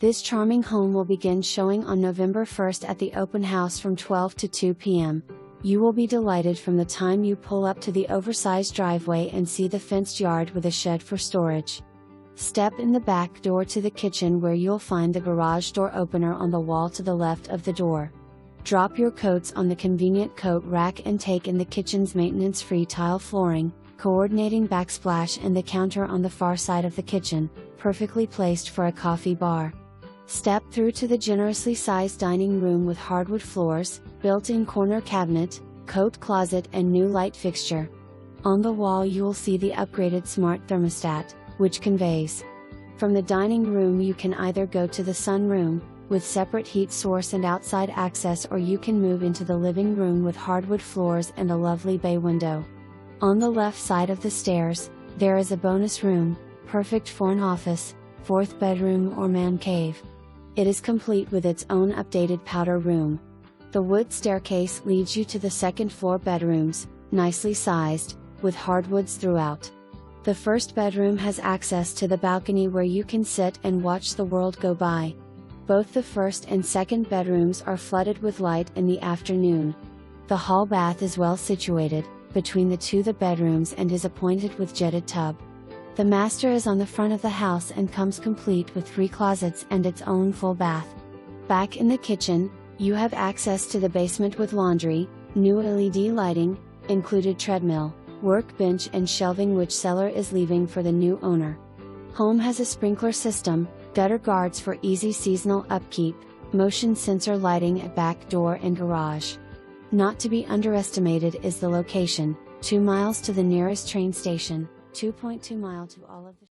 This charming home will begin showing on November 1st at the open house from 12 to 2 p.m. You will be delighted from the time you pull up to the oversized driveway and see the fenced yard with a shed for storage. Step in the back door to the kitchen where you'll find the garage door opener on the wall to the left of the door. Drop your coats on the convenient coat rack and take in the kitchen's maintenance-free tile flooring, coordinating backsplash and the counter on the far side of the kitchen, perfectly placed for a coffee bar. Step through to the generously sized dining room with hardwood floors, built-in corner cabinet, coat closet and new light fixture. On the wall you will see the upgraded Smart Thermostat, which conveys. From the dining room you can either go to the sunroom, with separate heat source and outside access, or you can move into the living room with hardwood floors and a lovely bay window. On the left side of the stairs, there is a bonus room, perfect for an office, fourth bedroom or man cave. It is complete with its own updated powder room. The wood staircase leads you to the second floor bedrooms, nicely sized, with hardwoods throughout. The first bedroom has access to the balcony where you can sit and watch the world go by. Both the first and second bedrooms are flooded with light in the afternoon. The hall bath is well situated, between the bedrooms and is appointed with jetted tub. The master is on the front of the house and comes complete with 3 closets and its own full bath. Back in the kitchen, you have access to the basement with laundry, new LED lighting, included treadmill, workbench and shelving which seller is leaving for the new owner. Home has a sprinkler system, gutter guards for easy seasonal upkeep, motion sensor lighting at back door and garage. Not to be underestimated is the location, 2 miles to the nearest train station, 2.2 miles to all of the